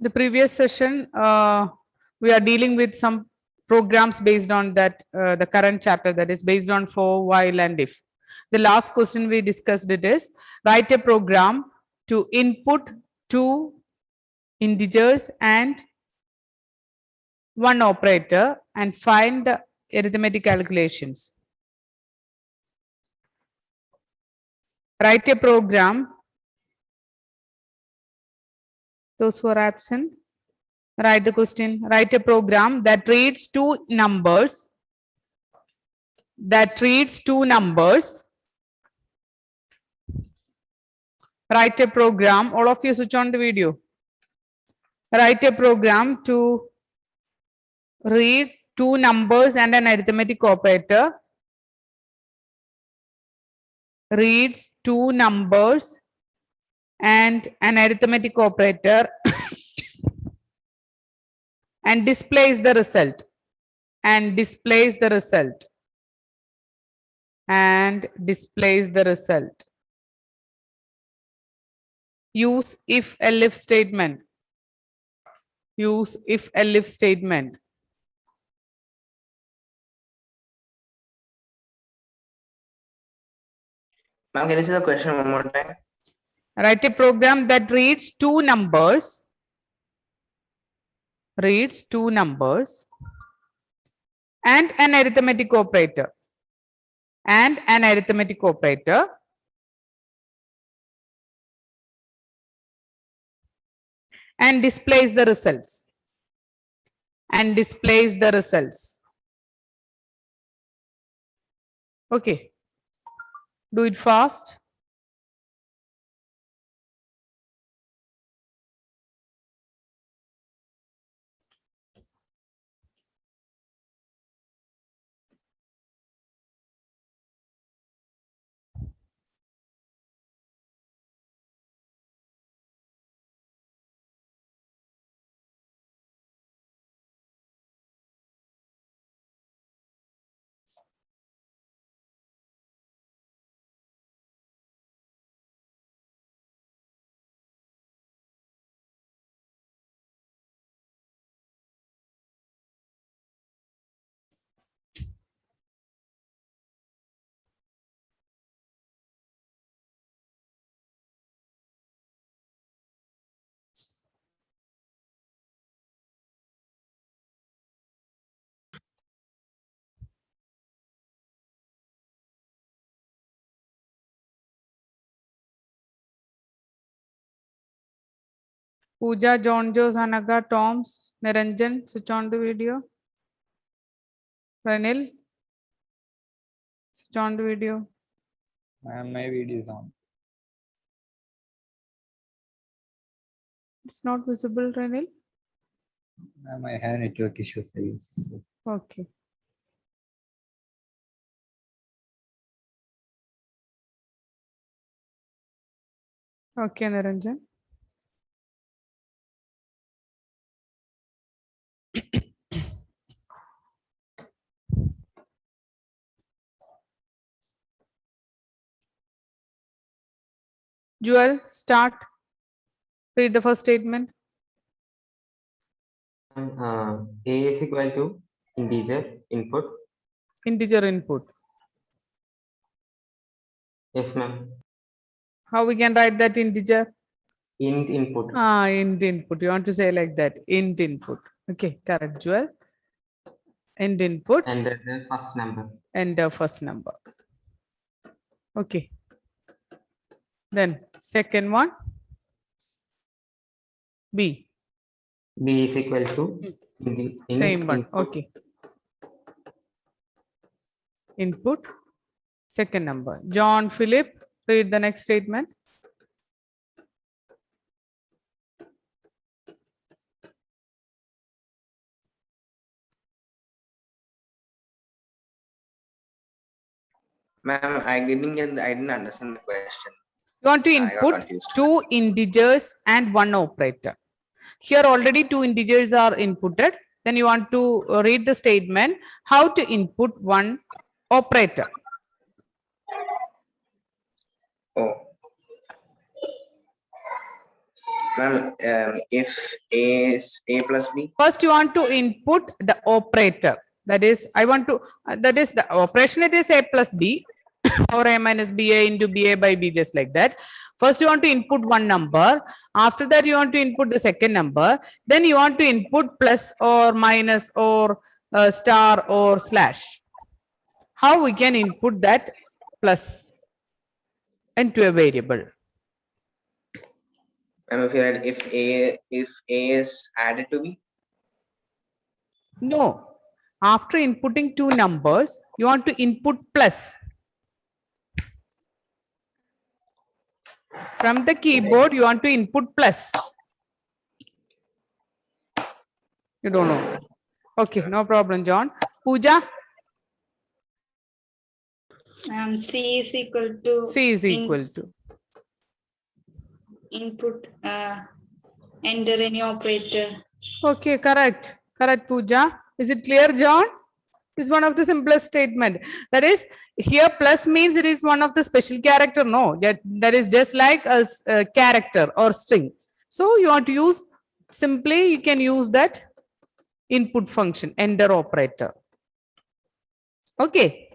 The previous session, we are dealing with some programs based on that, the current chapter, that is based on for, while, and if. The last question we discussed it is write a program to input two integers and one operator and find the arithmetic calculations. Write a program. Those who are absent, write the question. Write a program that reads two numbers. Write a program. All of you switch on the video. Write a program to read two numbers and an arithmetic operator. Reads two numbers and an arithmetic operator and displays the result. Use if-elif statement. Ma'am, can you see the question one more time? Write a program that reads two numbers. And an arithmetic operator. And displays the results. Okay. Do it fast. Pooja, John, Joe, Sanaga, Toms, Niranjan, switch on the video. Ranil, switch on the video. My video is on. It's not visible, Ranil. I have network issues. Okay. Okay, Niranjan. Joel, start. Read the first statement. A is equal to integer input. Yes, ma'am. How we can write that integer? Int input. Int input. You want to say like that? Int input. Okay, correct, Joel. Int input. Enter the first number. Enter first number. Okay. Then second one. B. B is equal to Same one. input. Okay. Input. Second number. John Philip, read the next statement. Ma'am, I didn't understand the question. You want to input two integers and one operator. Here already two integers are inputted. Then you want to read the statement how to input one operator. Oh. Ma'am, if A is A plus B. First, you want to input the operator. That is, I want to, that is the operation, it is A plus B or A minus BA into BA by B, just like that. First, you want to input one number. After that, you want to input the second number. Then you want to input plus or minus or star or slash. How we can input that plus into a variable? Ma'am, if you had if A is added to B. No. After inputting two numbers, you want to input plus. From the keyboard, you want to input plus. You don't know. Okay, no problem, John. Pooja, C is equal to C is equal to. input, enter any operator. Okay, correct. Correct, Pooja. Is it clear, John? It's one of the simplest statement. That is, here plus means it is one of the special character. No, that is just like a character or string. So you want to use, simply you can use that input function, enter operator. Okay.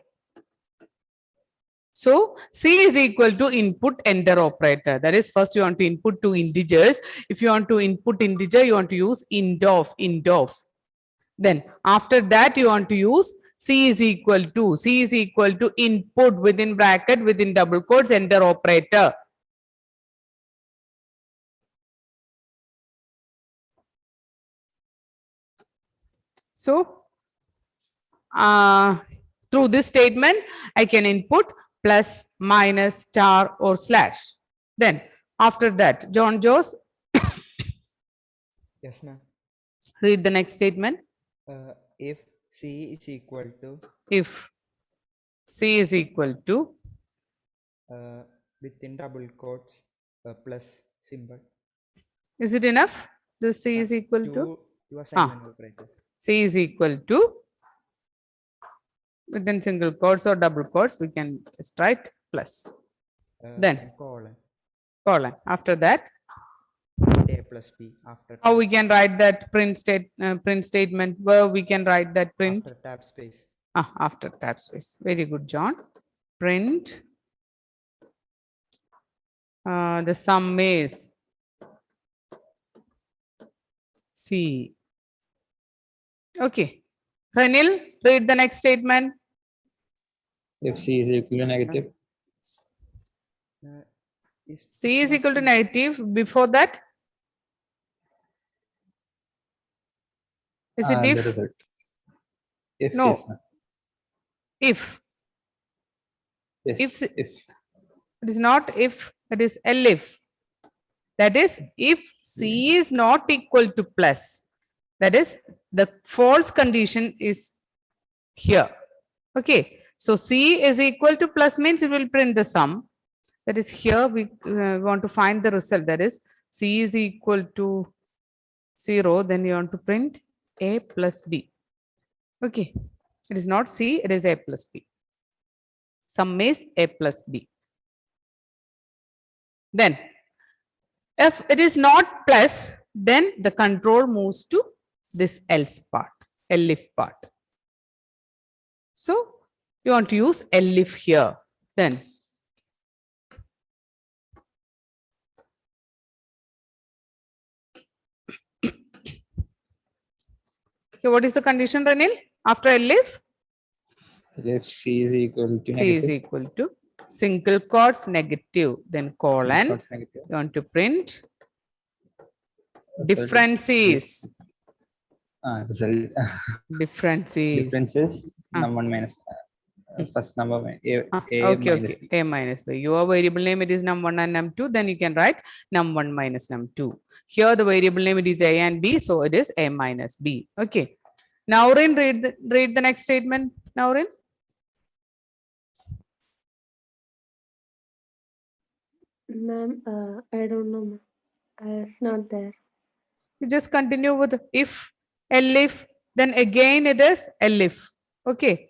So C is equal to input enter operator. That is, first you want to input two integers. If you want to input integer, you want to use int of. Then after that, you want to use C is equal to input within bracket, within double quotes, enter operator. So through this statement, I can input plus, minus, star or slash. Then after that, John Joes, Yes, ma'am. read the next statement. If C is equal to If C is equal to, within double quotes plus symbol is it enough? The C is equal to, to your assignment operators. C is equal to, within single quotes or double quotes, we can just write plus, Then? And colon. After that, A plus B after how we can write that print statement, where we can write that print after tab space. after tab space. Very good, John. Print the sum is C. Okay. Ranil, read the next statement. If C is equal to negative, C is equal to negative. Before that, is it the if? result. If No. yes, ma'am. If. Yes, If- if It is not if, it is elif. That is, if C is not equal to plus, that is, the false condition is here. Okay. So C is equal to plus means it will print the sum. That is, here we want to find the result. That is, C is equal to 0. Then you want to print A plus B. Okay. It is not C, it is A plus B. Sum is A plus B. Then, if it is not plus, then the control moves to this else part, elif part. So, you want to use elif here. Then, okay, what is the condition, Ranil? After elif? if C is equal to C is negative, equal to single quotes negative, then colon. quotes negative, You want to print result- differences. result Differences. differences Ah. number minus first number A Okay, minus okay. B. A minus B. Your variable name it is num1 and num2. Then you can write num1 minus num2. Here the variable name it is A and B, so it is A minus B. Okay. Naurin, read the next statement. Naurin. Ma'am, I don't know. Ma'am. It's not there. You just continue with if, elif, then again it is elif. Okay.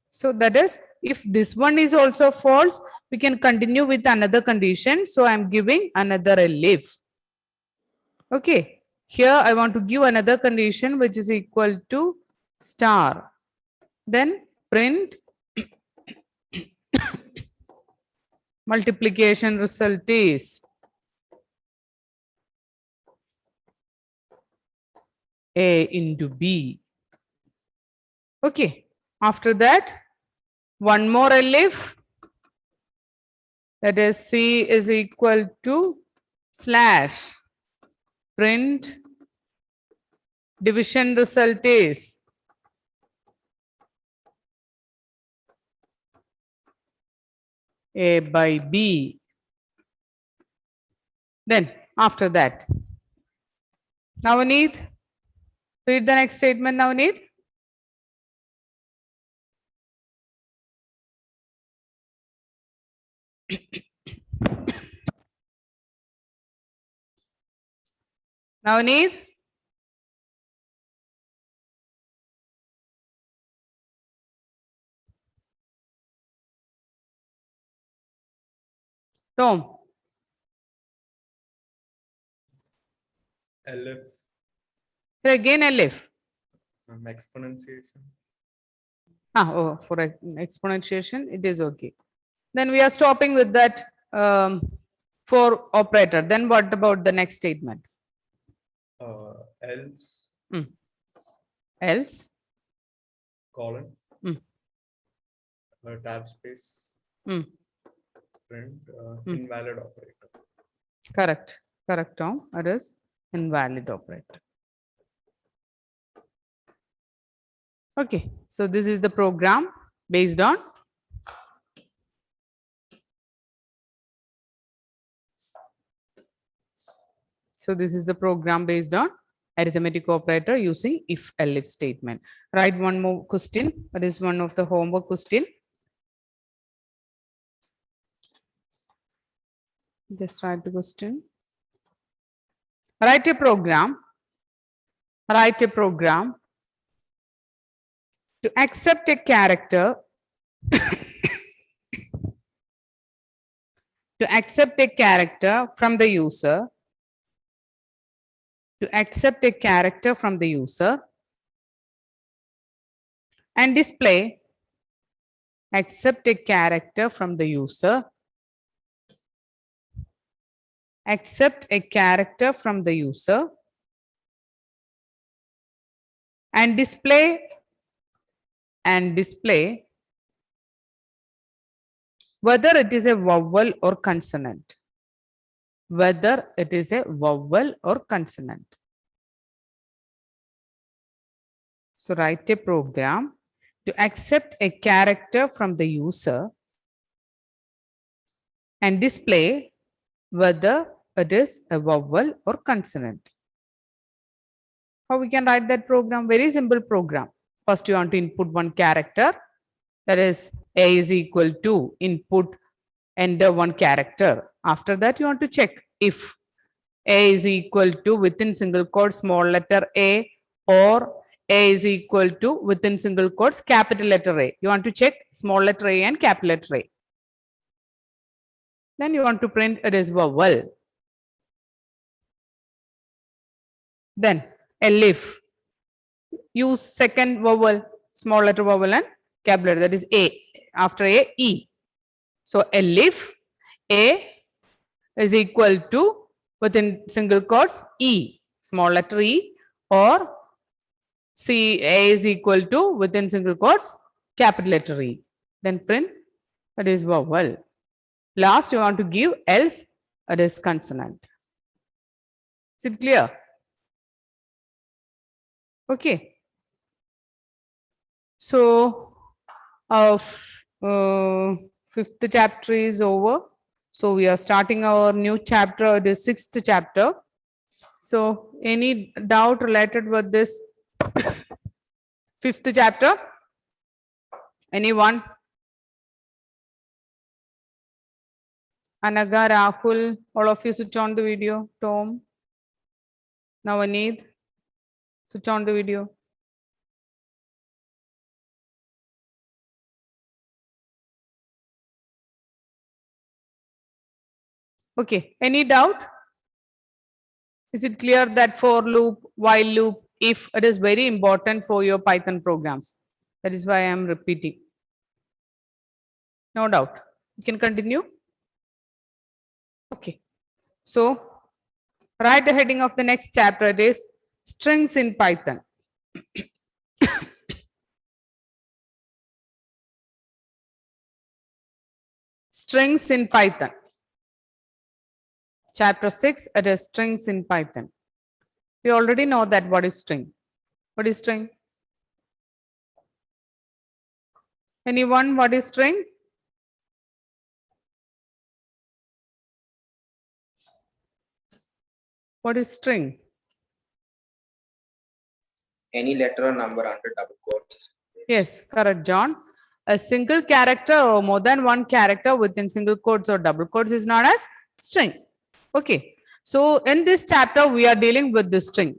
So that is, if this one is also false, we can continue with another condition. So I'm giving another elif. Okay, here I want to give another condition which is equal to star. Then print multiplication result is A into B. Okay, after that, one more elif, that is C is equal to slash print division result is A by B. Then after that, Navneet, read the next statement, Navneet. Navneet. Tom. LF Again elif. exponentiation. For exponentiation, it is okay. Then we are stopping with that for operator. Then what about the next statement? Else Else? colon Mm. tab space Mm. print Mm. invalid operator. Correct. Correct, Tom. It is invalid operator. Okay. So this is the program based on arithmetic operator using if elif statement. Write one more question. That is one of the homework question. Just write the question. Write a program to accept a character from the user and display whether it is a vowel or consonant. So write a program to accept a character from the user and display whether it is a vowel or consonant. How we can write that program? Very simple program. First you want to input one character, that is A is equal to input, enter one character. After that you want to check if A is equal to within single quotes small letter A or A is equal to within single quotes capital letter A. You want to check small letter A and capital letter A. Then you want to print it is vowel. Then elif, use second vowel, small letter vowel and capital letter, that is A. After A, E. So elif A is equal to within single quotes E, small letter E, or C, A is equal to within single quotes capital letter E. Then print that is vowel. Last you want to give else, it is consonant. Is it clear? Okay. So our fifth chapter is over. So we are starting our new chapter, the sixth chapter. So any doubt related with this fifth chapter? Anyone? Anaga, Rahul, all of you switch on the video. Tom, Navaneet, switch on the video. Okay, any doubt? Is it clear that for loop, while loop, if it is very important for your Python programs? That is why I am repeating. No doubt. You can continue. Okay. So write the heading of the next chapter. It is strings in Python. Strings in Python. Chapter 6, it is strings in Python. We already know that what is string. What is string? Anyone, what is string? What is string? Any letter or number under double quotes. Yes, correct, John. A single character or more than one character within single quotes or double quotes is known as string. Okay. So in this chapter, we are dealing with the string.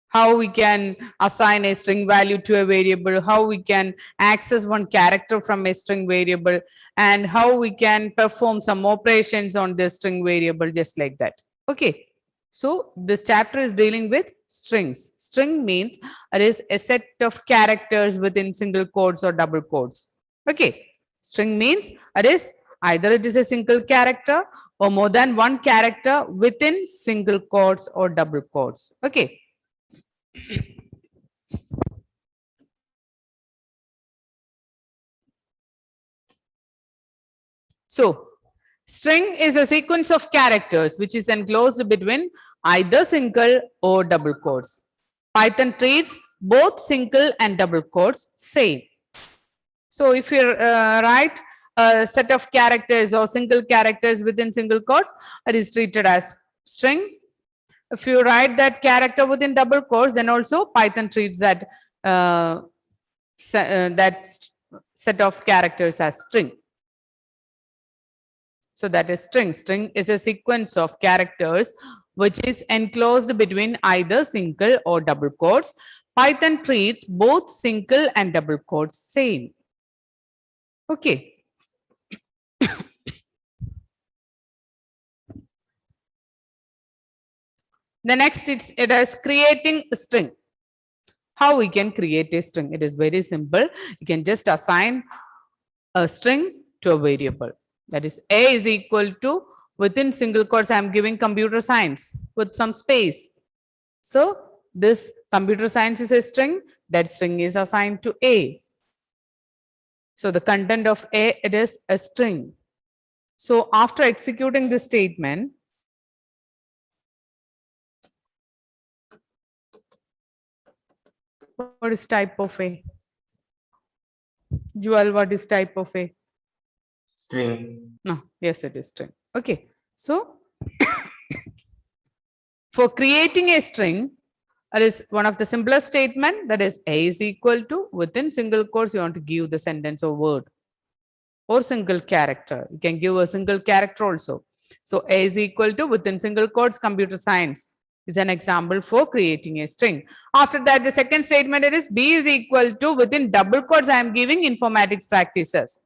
How we can assign a string value to a variable, how we can access one character from a string variable, and how we can perform some operations on the string variable, just like that. Okay. So this chapter is dealing with strings. String means it is a set of characters within single quotes or double quotes. Okay. String means it is either it is a single character or more than one character within single quotes or double quotes. Okay. So string is a sequence of characters which is enclosed between either single or double quotes. Python treats both single and double quotes same. So if you write a set of characters or single characters within single quotes, it is treated as string. If you write that character within double quotes, then also Python treats that that set of characters as string. So that is string. String is a sequence of characters which is enclosed between either single or double quotes. Python treats both single and double quotes same. Okay. The next it is creating a string. How we can create a string? It is very simple. You can just assign a string to a variable. That is A is equal to, within single quotes, I am giving computer science with some space. So this computer science is a string. That string is assigned to A. So the content of A, it is a string. So after executing this statement, what is type of A? Jewel, what is type of A? String. No, yes, it is string. Okay. So for creating a string, it is one of the simplest statement, that is A is equal to, within single quotes, you want to give the sentence or word or single character. You can give a single character also. So A is equal to, within single quotes, computer science is an example for creating a string. After that, the second statement, it is B is equal to, within double quotes, I am giving informatics practices.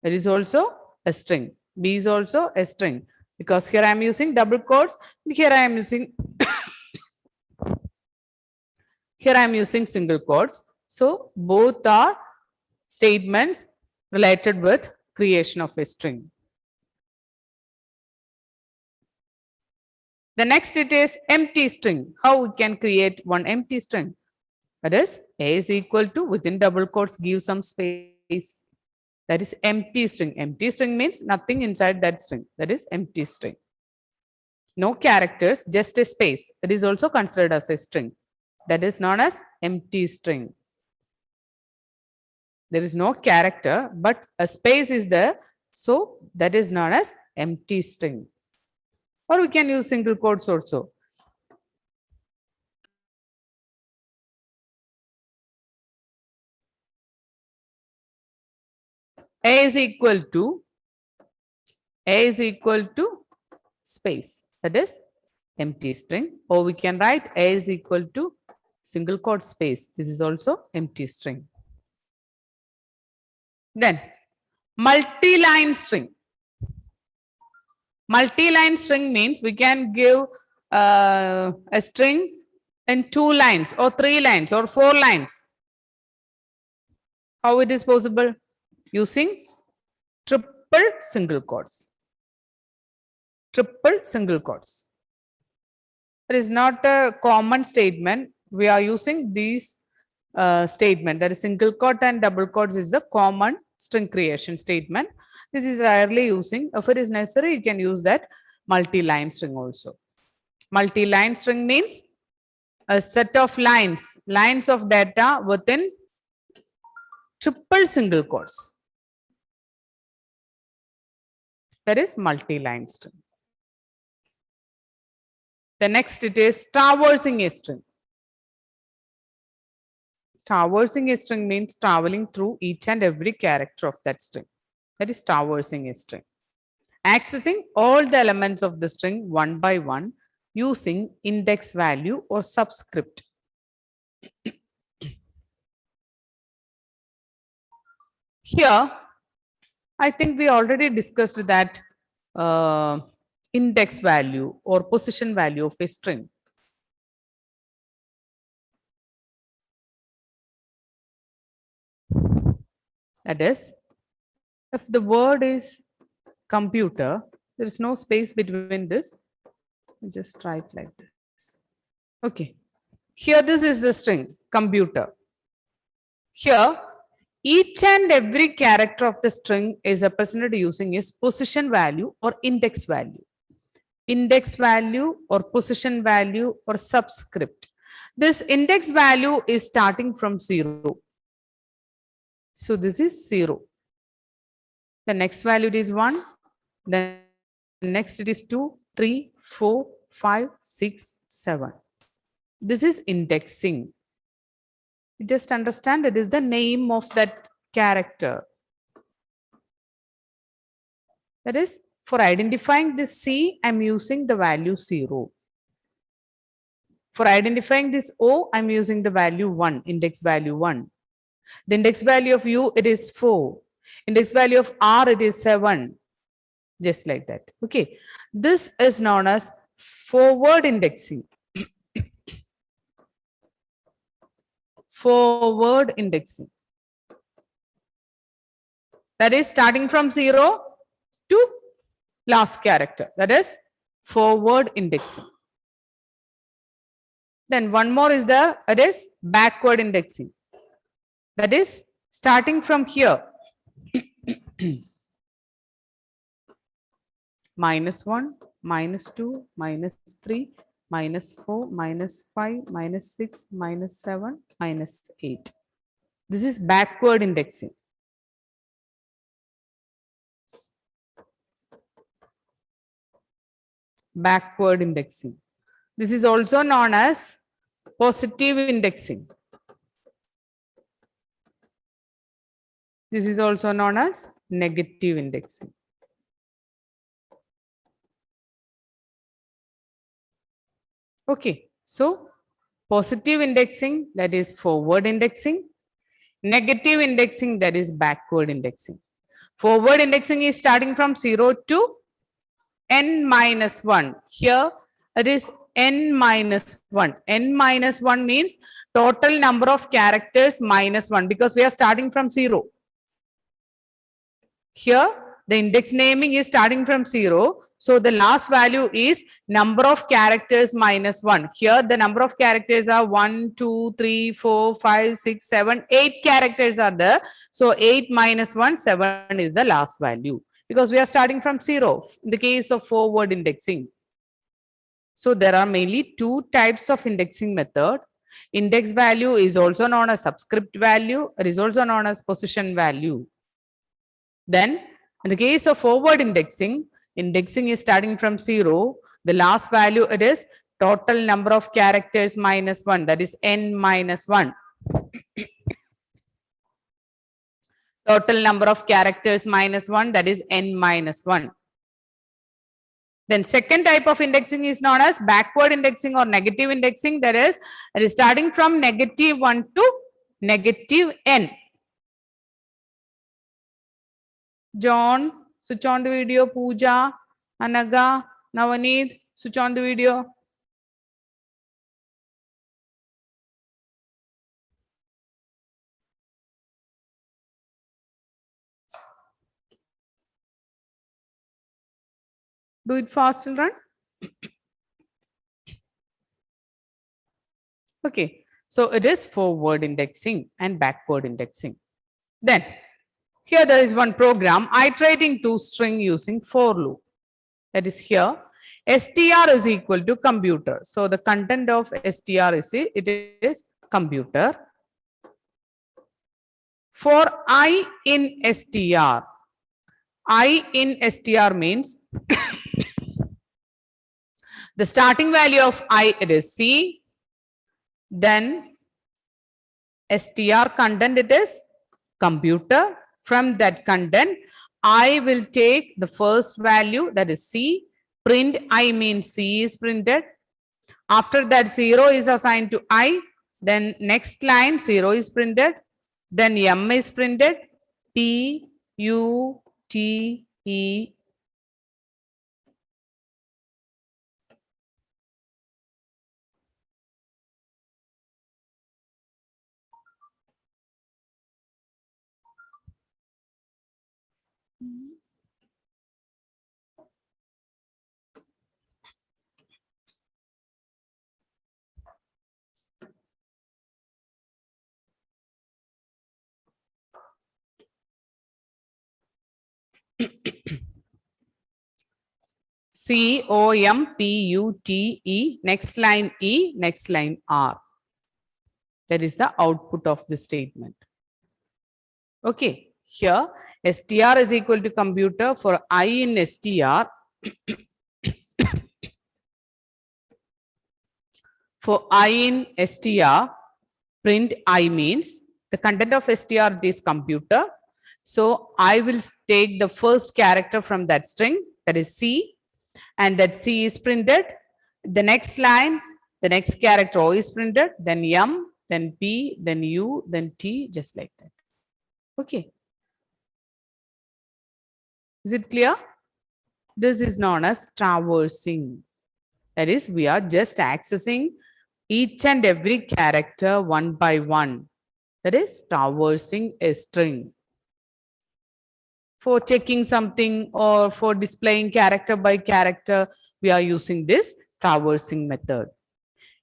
It is also a string. B is also a string, because here I am using double quotes, here I am using here I am using single quotes. So both are statements related with creation of a string. The next it is empty string. How we can create one empty string? That is A is equal to, within double quotes, give some space. That is empty string. Empty string means nothing inside that string. That is empty string. No characters, just a space. It is also considered as a string. That is known as empty string. There is no character, but a space is there. So that is known as empty string. Or we can use single quotes also. A is equal to space. That is empty string. Or we can write A is equal to single quote space. This is also empty string. Then multi-line string. Multi-line string means we can give a string in 2 lines or 3 lines or 4 lines? How it is possible? Using triple single quotes. Triple single quotes. It is not a common statement. We are using these statement, that is single quote and double quotes is the common string creation statement. This is rarely using. If it is necessary, you can use that multi-line string also. Multi-line string means a set of lines of data within triple single quotes. That is multi-line string. The next it is traversing a string. Traversing a string means traveling through each and every character of that string. That is traversing a string. Accessing all the elements of the string one by one using index value or subscript. Here, I think we already discussed that index value or position value of a string. That is, if the word is computer, there is no space between this. Just write like this. Okay. Here, this is the string computer. Here, each and every character of the string is represented using its position value or index value. Index value or position value or subscript. This index value is starting from 0. So this is 0. The next value is 1. Then next it is 2, 3, 4, 5, 6, 7. This is indexing. Just understand it is the name of that character. That is, for identifying this C, I'm using the value 0. For identifying this O, I'm using the value 1, index value 1. The index value of U, it is 4. Index value of R, it is 7. Just like that. Okay. This is known as forward indexing. Forward indexing. That is starting from 0 to last character. That is forward indexing. Then one more is there. It is backward indexing. That is starting from here. -1, -2, -3, -4, -5, -6, -7, -8. This is backward indexing. Backward indexing. This is also known as positive indexing. This is also known as negative indexing. Okay, so positive indexing, that is forward indexing. Negative indexing, that is backward indexing. Forward indexing is starting from 0 to n-1. Here it is n-1. N-1 means total number of characters -1 because we are starting from 0. Here the index naming is starting from 0. So the last value is number of characters -1. Here the number of characters are 1, 2, 3, 4, 5, 6, 7, 8 characters are there. So 8 - 1, 7 is the last value because we are starting from 0 in the case of forward indexing. So there are mainly two types of indexing method. Index value is also known as subscript value. It is also known as position value. Then in the case of forward indexing, indexing is starting from 0. The last value it is total number of characters -1, that is n-1. Total number of characters -1, that is n-1. Then second type of indexing is known as backward indexing or negative indexing. That is, it is starting from -1 to -n. John, switch on the video. Pooja, Anaga, Navaneet, switch on the video. Do it fast, children. Okay, so it is forward indexing and backward indexing. Then here there is one program iterating to string using for loop. That is here str is equal to computer. So the content of str is it is computer. For I in str means the starting value of I it is C, then str content it is computer. From that content I will take the first value that is C, print I means C is printed. After that 0 is assigned to I, then next line 0 is printed, then M is printed, P, U, T, E. C O M P U T E, next line E, next line R. That is the output of the statement. Okay, here str is equal to computer. For I in str, for I in str, print I means the content of str is computer. So I will take the first character from that string, that is C, and that C is printed. The next line, the next character O is printed, then M, then P, then U, then T, just like that. Okay. Is it clear? This is known as traversing. That is, we are just accessing each and every character one by one. That is traversing a string. For checking something or for displaying character by character, we are using this traversing method.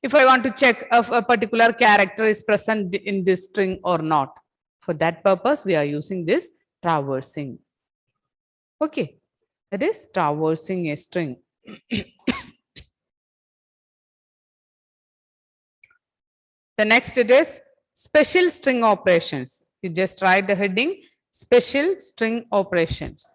If I want to check if a particular character is present in this string or not, for that purpose, we are using this traversing. Okay, that is traversing a string. The next it is special string operations. You just write the heading special string operations.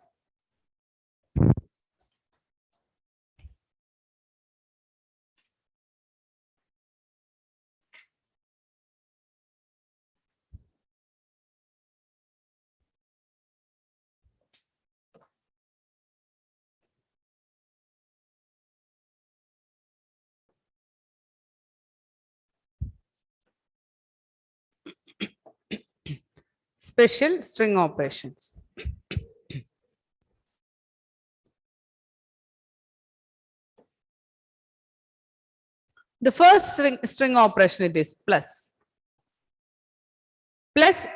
Special string operations. The first string operation it is plus. Plus,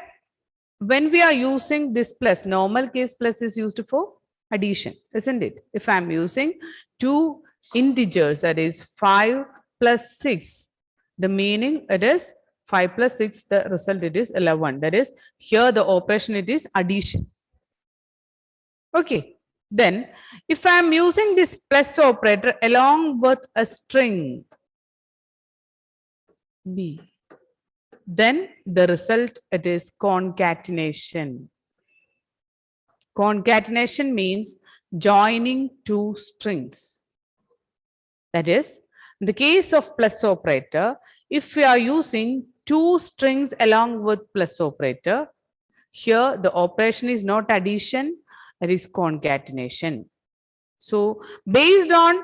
when we are using this plus, normal case plus is used for addition, isn't it? If I'm using two integers, that is 5 plus 6, the meaning it is 5 plus 6, the result it is 11. That is, here the operation it is addition. Okay, then if I am using this plus operator along with a string B, then the result it is concatenation. Concatenation means joining two strings. That is, in the case of plus operator, if we are using two strings along with plus operator, here the operation is not addition, it is concatenation. So based on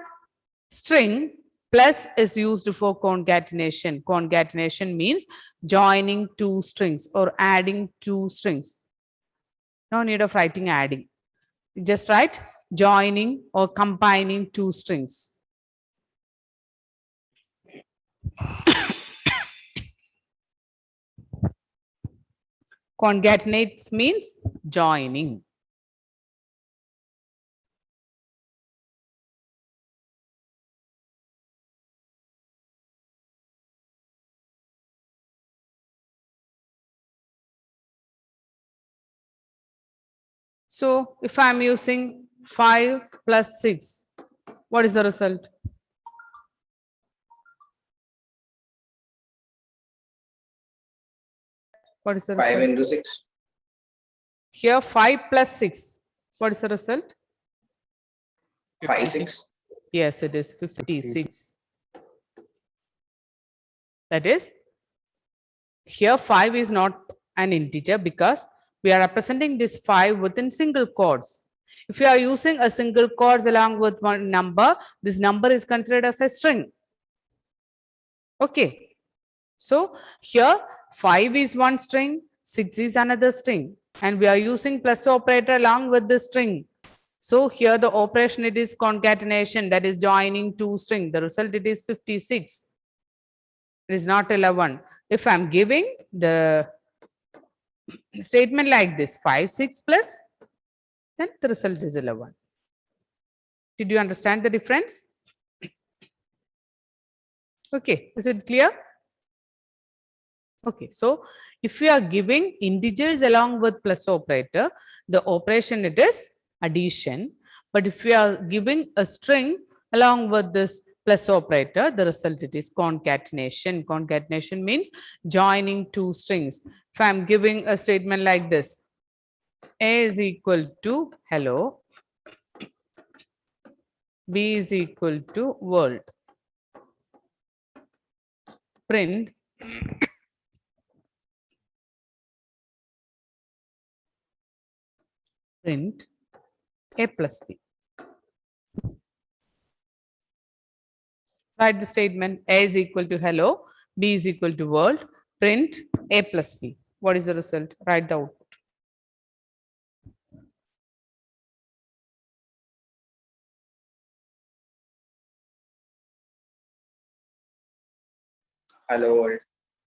string, plus is used for concatenation. Concatenation means joining two strings or adding two strings. No need of writing adding. You just write joining or combining two strings. Concatenates means joining. So if I'm using 5 plus 6, what is the result? What is the 5 result? into 6. Here 5 plus 6. What is the result? 5, 6. Yes, it is 56. That is, here 5 is not an integer because we are representing this 5 within single quotes. If you are using a single quotes along with one number, this number is considered as a string. Okay. So here 5 is one string, 6 is another string, and we are using plus operator along with the string. So here the operation, it is concatenation, that is joining two strings. The result, it is 56. It is not 11. If I'm giving the statement like this, 5, 6 plus, then the result is 11. Did you understand the difference? Okay, is it clear? Okay, so if we are giving integers along with plus operator, the operation, it is addition. But if we are giving a string along with this plus operator, the result, it is concatenation. Concatenation means joining two strings. If I'm giving a statement like this, A is equal to hello, B is equal to world, print A plus B. Write the statement A is equal to hello, B is equal to world, print A plus B. What is the result? Write the output. Hello world.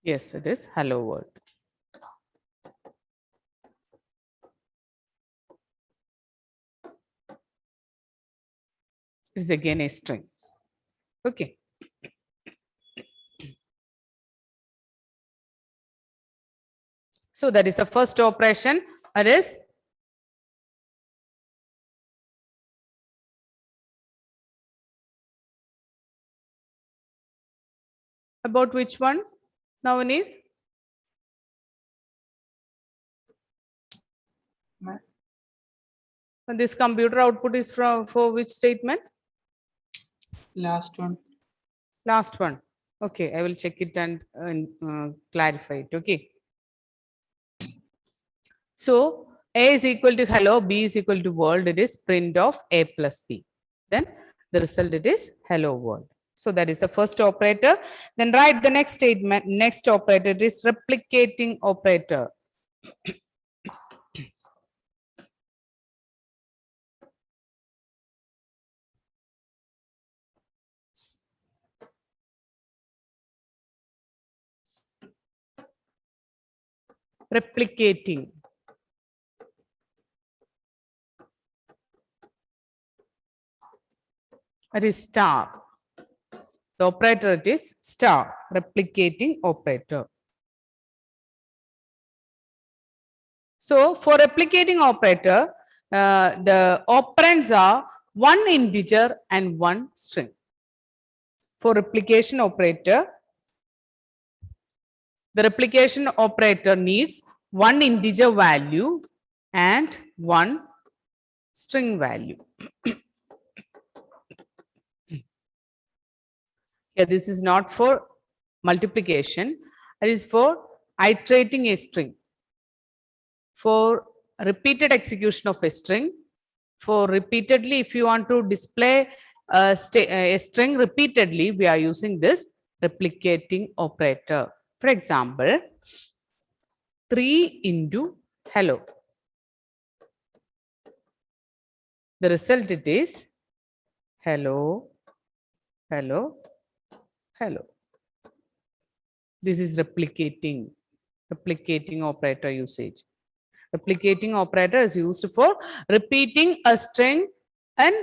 Yes, it is hello world. It is again a string. Okay. So that is the first operation. It is about which one, Navneet? And this computer output is for which statement? Last one. Last one. Okay, I will check it and clarify it. Okay. So A is equal to hello, B is equal to world. It is print of A plus B. Then the result, it is hello world. So that is the first operator. Then write the next statement. Next operator, it is replicating operator. Replicating. It is star. The operator, it is star, replicating operator. So for replicating operator, the operands are one integer and one string. For replication operator, the replication operator needs one integer value and one string value. Here, this is not for multiplication, it is for iterating a string. For repeated execution of a string, for repeatedly, if you want to display a string repeatedly, we are using this replicating operator. For example, 3 into hello. The result, it is hello, hello, hello. This is replicating operator usage. Replicating operator is used for repeating a string and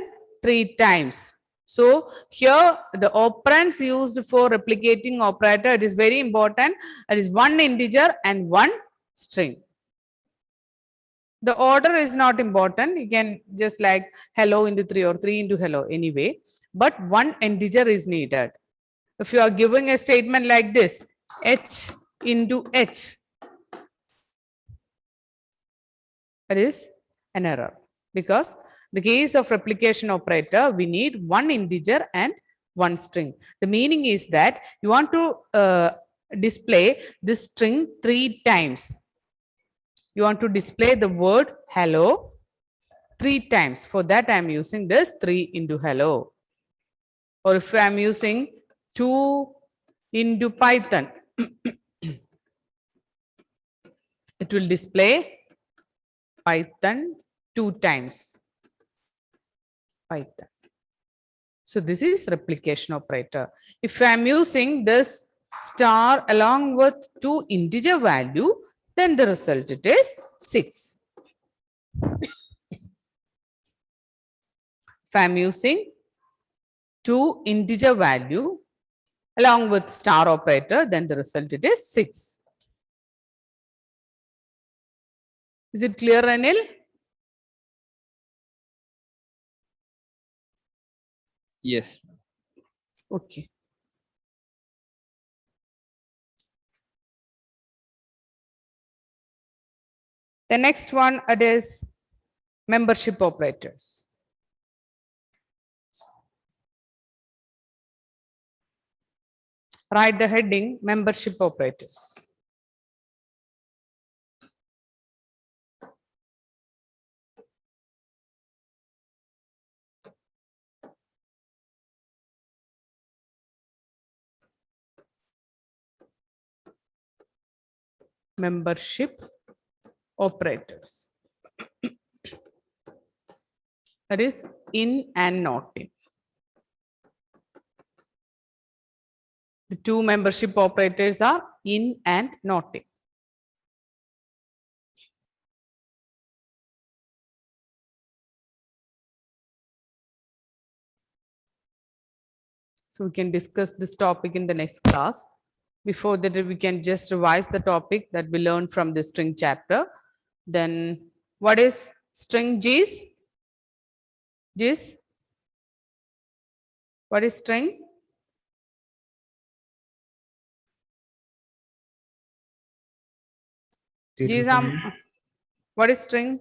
3 times. So here the operands used for replicating operator, it is very important. It is one integer and one string. The order is not important. You can just like hello into 3 or 3 into hello anyway, but one integer is needed. If you are giving a statement like this, h into h, that is an error, because the case of replication operator, we need one integer and one string. The meaning is that you want to display this string 3 times. You want to display the word hello 3 times. For that, I'm using this 3 into hello. Or if I'm using 2 into Python, it will display Python 2 times. Python. So this is replication operator. If I'm using this star along with 2 integer value, then the result it is 6. If I'm using 2 integer value along with star operator, then the result it is 6. Is it clear, Anil? Yes. Okay. The next one, it is membership operators. Write the heading membership operators. Membership operators. That is in and not in. The 2 membership operators are in and not in. So we can discuss this topic in the next class. Before that, we can just revise the topic that we learned from the string chapter. Then what is string G's? G's? What is string? G's, what is string?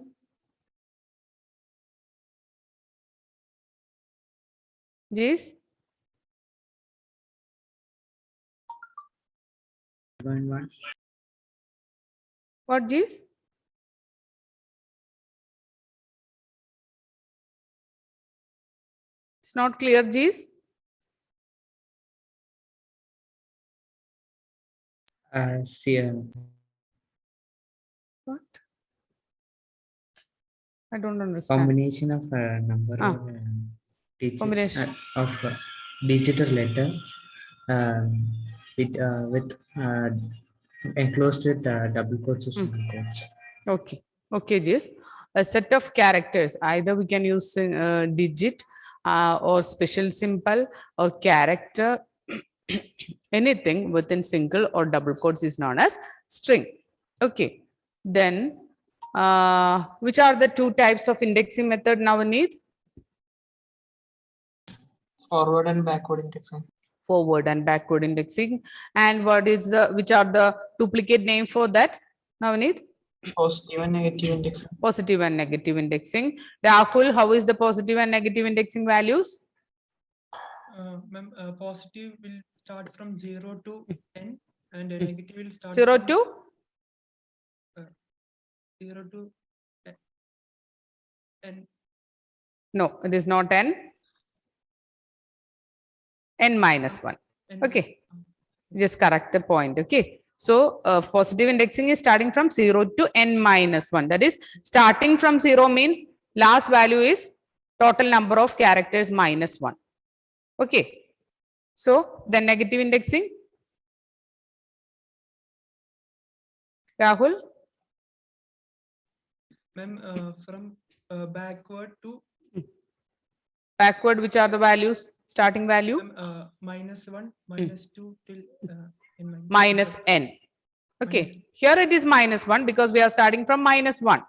G's? What G's? It's not clear, G's. What? I don't understand. Combination of number Ah. of digit, Combination. of digital letter with enclosed with double quotes or single quotes. Okay. Okay, Jis. A set of characters. Either we can use digit or special symbol or character. Anything within single or double quotes is known as string. Okay. Then, which are the 2 types of indexing method now we need? Forward and backward indexing. Forward and backward indexing. And what is the, which are the duplicate name for that? Now we need Positive and negative indexing. positive and negative indexing. Rahul, how is the positive and negative indexing values? Positive will start from 0 to n, and negative will start 0 from to 0 to n. no, it is not n. N minus 1. N Okay, just correct the point. Okay, so positive indexing is starting from 0 to n minus 1. That is, starting from 0 means last value is total number of characters minus 1. Okay, so the negative indexing, Rahul? Ma'am, from backward to Backward, which are the values? Starting value? -1, -2 till n Minus n. Okay, here it is -1 because we are starting from -1.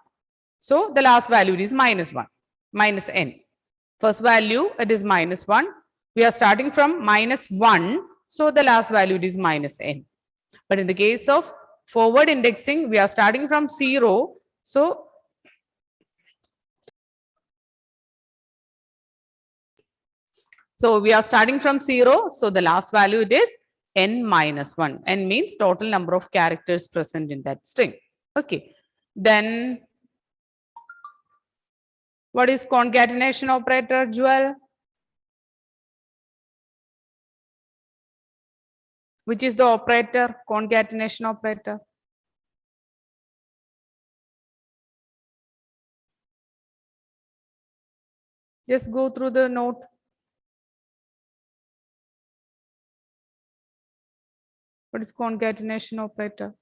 So the last value is minus 1, minus n. First value, it is minus 1. We are starting from minus 1. So the last value is minus n. But in the case of forward indexing, we are starting from 0. So we are starting from 0. So the last value it is n minus 1. N means total number of characters present in that string. Okay. Then what is concatenation operator, Jewel? Which is the operator, concatenation operator? Just go through the note. What is concatenation operator?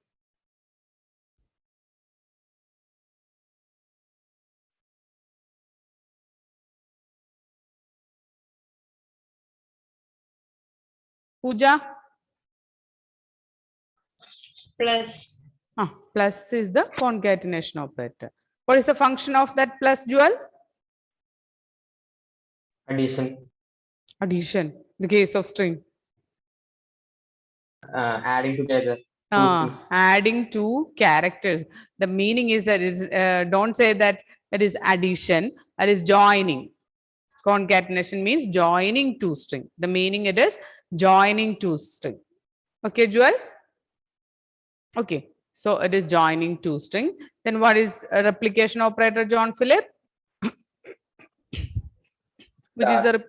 Pooja? Plus. Plus is the concatenation operator. What is the function of that plus, Jewel? Addition, Addition. The case of string. adding together. Adding two characters. The meaning is that is don't say that it is addition, that is joining. Concatenation means joining two string. The meaning it is joining two string. Okay, Jewel? Okay, so it is joining two string. Then what is a replication operator, John Philip? Which is the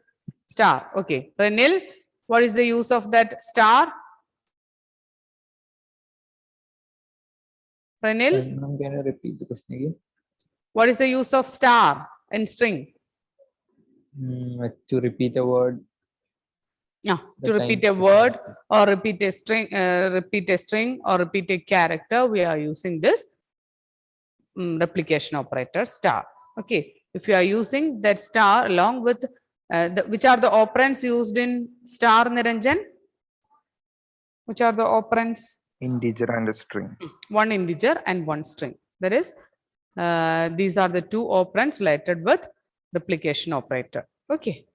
star. Okay, Renil, what is the use of that star? Renil, Can you repeat the question again? what is the use of star in string? To repeat a word. Yeah, the to repeat time a word specified. or repeat a string or repeat a character, we are using this replication operator star. Okay, if you are using that star along with which are the operands used in star, Niranjan? Which are the operands? Integer and a string. One integer and one string. That is, these are the two operands related with replication operator. Okay.